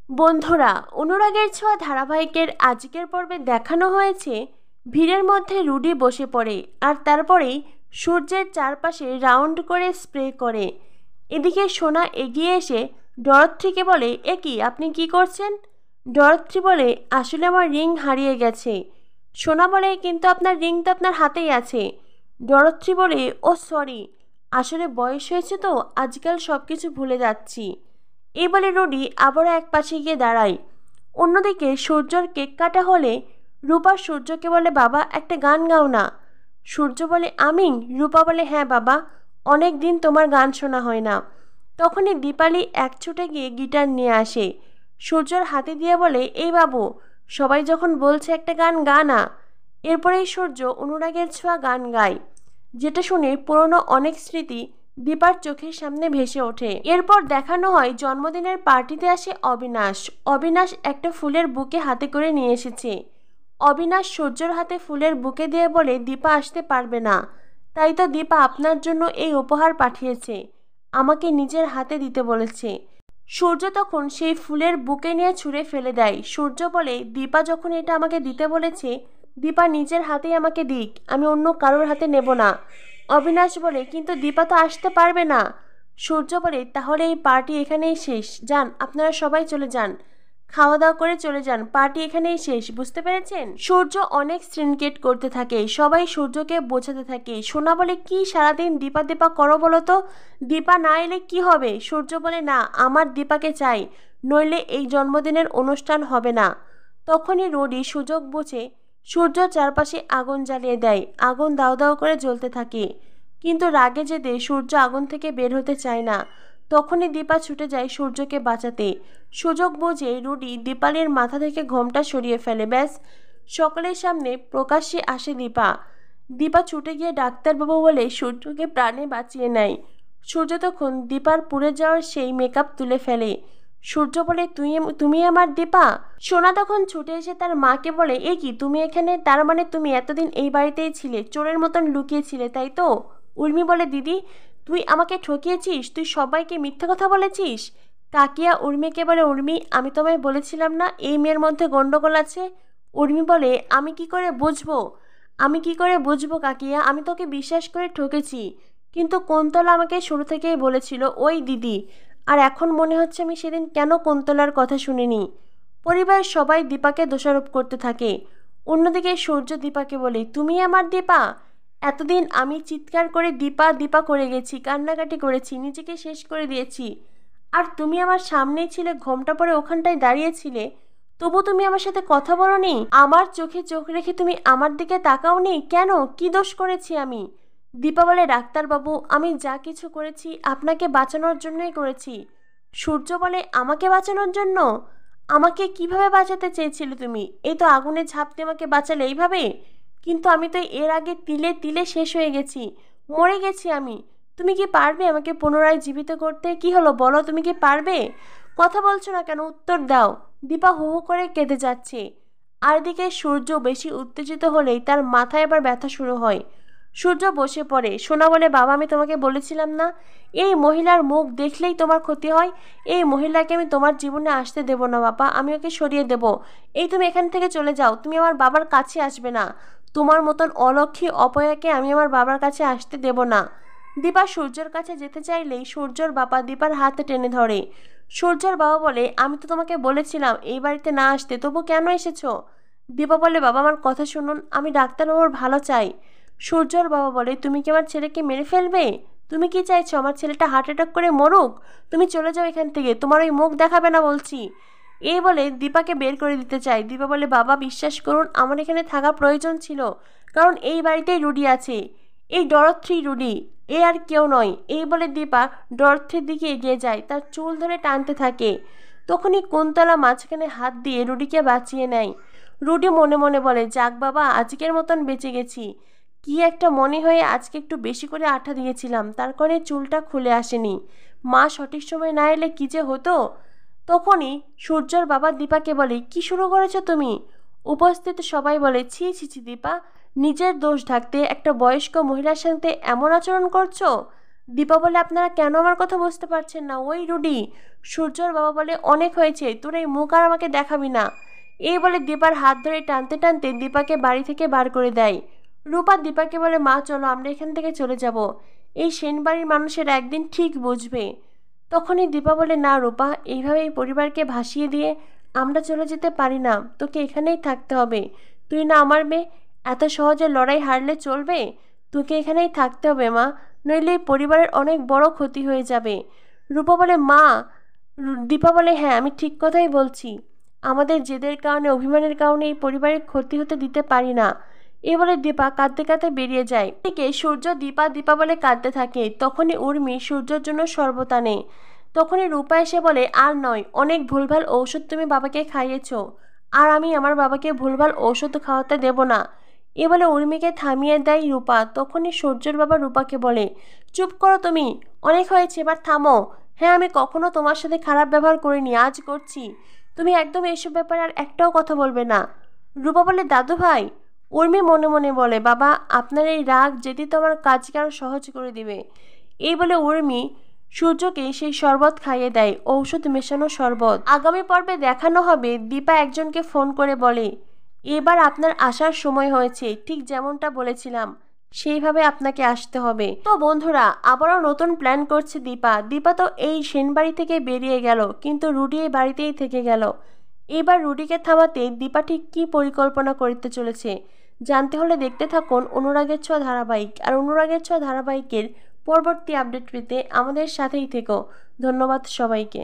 বন্ধুরা, অনুরাগের ছোঁয়া ধারাবাহিকের আজকের পর্বে দেখানো হয়েছে ভিড়ের মধ্যে রুডি বসে পড়ে আর তারপরেই সূর্যের চারপাশে রাউন্ড করে স্প্রে করে। এদিকে সোনা এগিয়ে এসে ডরথ্রিকে বলে, এ কি, আপনি কি করছেন? ডরথ্রি বলে, আসলে আমার রিং হারিয়ে গেছে। সোনা বলে, কিন্তু আপনার রিং তো আপনার হাতেই আছে। ডরথ্রি বলে, ও সরি, আসলে বয়স হয়েছে তো আজকাল সব কিছু ভুলে যাচ্ছি। এই বলে রুডি আবারও এক পাশে গিয়ে দাঁড়ায়। অন্যদিকে সূর্যর কেক কাটা হলে রূপা সূর্যকে বলে, বাবা একটা গান গাও না। সূর্য বলে, আমি? রূপা বলে, হ্যাঁ বাবা, অনেক দিন তোমার গান শোনা হয় না। তখনই দীপালি এক ছুটে গিয়ে গিটার নিয়ে আসে, সূর্যর হাতে দিয়ে বলে, এই বাবু, সবাই যখন বলছে একটা গান গা না। এরপরেই সূর্য অনুরাগের ছোঁয়া গান গায়, যেটা শুনে পুরনো অনেক স্মৃতি দীপার চোখের সামনে ভেসে ওঠে। এরপর দেখানো হয় জন্মদিনের পার্টিতে আসে অবিনাশ। অবিনাশ একটা ফুলের বুকে হাতে করে নিয়ে এসেছে। অবিনাশ সূর্যর হাতে ফুলের বুকে দিয়ে বলে, দীপা আসতে পারবে না, তাই তো দীপা আপনার জন্য এই উপহার পাঠিয়েছে, আমাকে নিজের হাতে দিতে বলেছে। সূর্য তখন সেই ফুলের বুকে নিয়ে ছুঁড়ে ফেলে দেয়। সূর্য বলে, দীপা যখন এটা আমাকে দিতে বলেছে, দীপা নিজের হাতেই আমাকে দিক, আমি অন্য কারোর হাতে নেব না। অবিনাশ বলে, কিন্তু দীপা তো আসতে পারবে না। সূর্য বলে, তাহলে এই পার্টি এখানেই শেষ, যান আপনারা সবাই চলে যান, খাওয়া দাওয়া করে চলে যান, পার্টি এখানেই শেষ, বুঝতে পেরেছেন? সূর্য অনেক সিনক্রেট করতে থাকে, সবাই সূর্যকে বোঝাতে থাকে। সোনা বলে, কি সারাদিন দীপা দীপা করো বলো তো, দীপা না এলে কি হবে? সূর্য বলে, না, আমার দীপাকে চাই, নইলে এই জন্মদিনের অনুষ্ঠান হবে না। তখনই রোডি সুযোগ বুঝে সূর্য চারপাশে আগুন জ্বালিয়ে দেয়। আগুন দাউ দাউ করে জ্বলতে থাকে, কিন্তু রাগে জেদে সূর্য আগুন থেকে বের হতে চায় না। তখনই দীপা ছুটে যায় সূর্যকে বাঁচাতে। সুযোগ বুঝে রুডি দীপালির মাথা থেকে ঘোমটা সরিয়ে ফেলে। ব্যাস, সকলের সামনে প্রকাশ্যে আসে দীপা। দীপা ছুটে গিয়ে ডাক্তারবাবু বলে সূর্যকে প্রাণে বাঁচিয়ে নেয়। সূর্য তখন দীপার পুড়ে যাওয়ার সেই মেকআপ তুলে ফেলে। সূর্য বলে, তুমি আমার দীপা? সোনা তখন ছুটে এসে তার মাকে বলে, এ কি, তুমি এখানে? তার মানে তুমি এতদিন এই বাড়িতেই ছিলে, চোরের মতন লুকিয়েছিলে, তাই তো? উর্মি বলে, দিদি, তুই আমাকে ঠকিয়েছিস, তুই সবাইকে মিথ্যে কথা বলেছিস। কাকিয়া উর্মিকে বলে, উর্মি, আমি তোমায় বলেছিলাম না এই মেয়ের মধ্যে গন্ডগোল আছে? উর্মি বলে, আমি কি করে বুঝবো কাকিয়া, আমি তোকে বিশ্বাস করে ঠকেছি, কিন্তু কুন্তলা আমাকে শুরু থেকেই বলেছিল ওই দিদি, আর এখন মনে হচ্ছে আমি সেদিন কেন কুন্তলার কথা শুনিনি। পরিবারের সবাই দীপাকে দোষারোপ করতে থাকে। অন্যদিকে সূর্য দীপাকে বলে, তুমি আমার দীপা? এতদিন আমি চিৎকার করে দীপা দীপা করে গেছি, কান্নাকাটি করেছি, নিজেকে শেষ করে দিয়েছি, আর তুমি আমার সামনেই ছিলে, ঘোমটা পরে ওখানটায় দাঁড়িয়েছিলে, তবু তুমি আমার সাথে কথা বলোনি, আমার চোখে চোখ রেখে তুমি আমার দিকে তাকাওনি কেন? কি দোষ করেছি আমি? দীপা বলে, ডাক্তারবাবু, আমি যা কিছু করেছি আপনাকে বাঁচানোর জন্যই করেছি। সূর্য বলে, আমাকে বাঁচানোর জন্য? আমাকে কিভাবে বাঁচাতে চেয়েছিলে তুমি? এই তো আগুনে ঝাঁপ দিয়ে আমাকে বাঁচালে এইভাবে? কিন্তু আমি তো এর আগে তিলে তিলে শেষ হয়ে গেছি, মরে গেছি আমি। তুমি কি পারবে আমাকে পুনরায় জীবিত করতে? কি হলো বলো, তুমি কি পারবে? কথা বলছো না কেন, উত্তর দাও। দীপা হু হু করে কেঁদে যাচ্ছে। আর দিকে সূর্য বেশি উত্তেজিত হলেই তার মাথায় আবার ব্যথা শুরু হয়। সূর্য বসে পড়ে। সোনা বলে, বাবা, আমি তোমাকে বলেছিলাম না এই মহিলার মুখ দেখলেই তোমার ক্ষতি হয়? এই মহিলাকে আমি তোমার জীবনে আসতে দেব না বাবা, আমি ওকে সরিয়ে দেব। এই তুমি এখান থেকে চলে যাও, তুমি আমার বাবার কাছে আসবে না। তোমার মতন অলক্ষী অপয়াকে আমি আমার বাবার কাছে আসতে দেব না। দীপা সূর্যের কাছে যেতে চাইলেই সূর্যর বাবা দীপার হাতে টেনে ধরে। সূর্যের বাবা বলে, আমি তো তোমাকে বলেছিলাম এই বাড়িতে না আসতে, তবু কেন এসেছো? দীপা বলে, বাবা, আমার কথা শুনুন, আমি ডাক্তারবাবুর ভালো চাই। সূর্যর বাবা বলে, তুমি কি আমার ছেলেকে মেরে ফেলবে? তুমি কি চাইছো আমার ছেলেটা হার্ট অ্যাটাক করে মরুক? তুমি চলে যাও এখান থেকে, তোমার ওই মুখ দেখাবে না বলছি। এই বলে দীপাকে বের করে দিতে চায়। দীপা বলে, বাবা, বিশ্বাস করুন, আমার এখানে থাকা প্রয়োজন ছিল, কারণ এই বাড়িতেই রুডি আছে, এই ডরথ্রি রুডি, এ আর কেউ নয়। এই বলে দীপা ডরথ্রির দিকে এগিয়ে যায়, তার চুল ধরে টানতে থাকে। তখনই কুন্তলা মাঝখানে হাত দিয়ে রুডিকে বাঁচিয়ে নেয়। রুডি মনে মনে বলে, যাক বাবা, আজকের মতন বেঁচে গেছি। কি একটা মনে হয়ে আজকে একটু বেশি করে আঠা দিয়েছিলাম, তার কারণে চুলটা খুলে আসেনি। মা সঠিক সময় না এলে কি যে হতো। তখনই সূর্যর বাবা দীপাকে বলে, কি শুরু করেছো তুমি? উপস্থিত সবাই বলে, ছি ছি ছি দীপা, নিজের দোষ ঢাকতে একটা বয়স্ক মহিলার সাথে এমন আচরণ করছো? দীপা বলে, আপনারা কেন আমার কথা বুঝতে পারছেন না? ওই রুডি। সূর্যর বাবা বলে, অনেক হয়েছে, তোর এই মুখ আর আমাকে দেখাবি না। এই বলে দীপার হাত ধরে টানতে টানতে দীপাকে বাড়ি থেকে বার করে দেয়। রূপা দীপাকে বলে, মা চলো আমরা এখান থেকে চলে যাব, এই সেন বাড়ির মানুষের একদিন ঠিক বুঝবে। তখনই দীপা বলে, না রূপা, এইভাবে এই পরিবারকে ভাসিয়ে দিয়ে আমরা চলে যেতে পারি না, তোকে এখানেই থাকতে হবে। তুই না আমার মেয়ে, এত সহজে লড়াই হারলে চলবে? তোকে এখানেই থাকতে হবে মা, নইলে এই পরিবারের অনেক বড় ক্ষতি হয়ে যাবে। রূপা বলে, মা। দীপা বলে, হ্যাঁ আমি ঠিক কথাই বলছি, আমাদের জেদের কারণে, অভিমানের কারণে এই পরিবারের ক্ষতি হতে দিতে পারি না। এ বলে দীপা কাঁদতে কাঁদতে বেরিয়ে যায়। এদিকে সূর্য দীপা দীপা বলে কাঁদতে থাকে। তখনই উর্মি সূর্যর জন্য শরবত আনে। তখনই রূপা এসে বলে, আর নয়, অনেক ভুলভাল ঔষধ তুমি বাবাকে খাইয়েছো, আর আমি আমার বাবাকে ভুলভাল ঔষধ খাওয়াতে দেব না। এ বলে উর্মিকে থামিয়ে দেয় রূপা। তখনই সূর্যের বাবা রূপাকে বলে, চুপ করো তুমি, অনেক হয়েছে, এবার থামো। হ্যাঁ, আমি কখনো তোমার সাথে খারাপ ব্যবহার করিনি, আজ করছি। তুমি একদম এইসব ব্যাপারে আর একটাও কথা বলবে না। রূপা বলে, দাদু ভাই। উর্মি মনে মনে বলে, বাবা আপনার এই রাগ যেটি তো আমার কাজকে আরো সহজ করে দিবে। এই বলে উর্মি সূর্যকে সেই শরবত খাইয়ে দেয়, ঔষধ মেশানো শরবত। আগামী পর্বে দেখানো হবে দীপা একজনকে ফোন করে বলে, এবার আপনার আসার সময় হয়েছে, ঠিক যেমনটা বলেছিলাম সেইভাবে আপনাকে আসতে হবে। তো বন্ধুরা, আবারও নতুন প্ল্যান করছে দীপা। দীপা তো এই সেন বাড়ি থেকে বেরিয়ে গেল, কিন্তু রুডি এই বাড়িতেই থেকে গেল। এবার রুডিকে থামাতে দীপা ঠিক কী পরিকল্পনা করতে চলেছে জানতে হলে দেখতে থাকুন অনুরাগের ছোঁয়া ধারাবাহিক। আর অনুরাগের ছোঁয়া ধারাবাহিকের পরবর্তী আপডেট পেতে আমাদের সাথেই থেকো। ধন্যবাদ সবাইকে।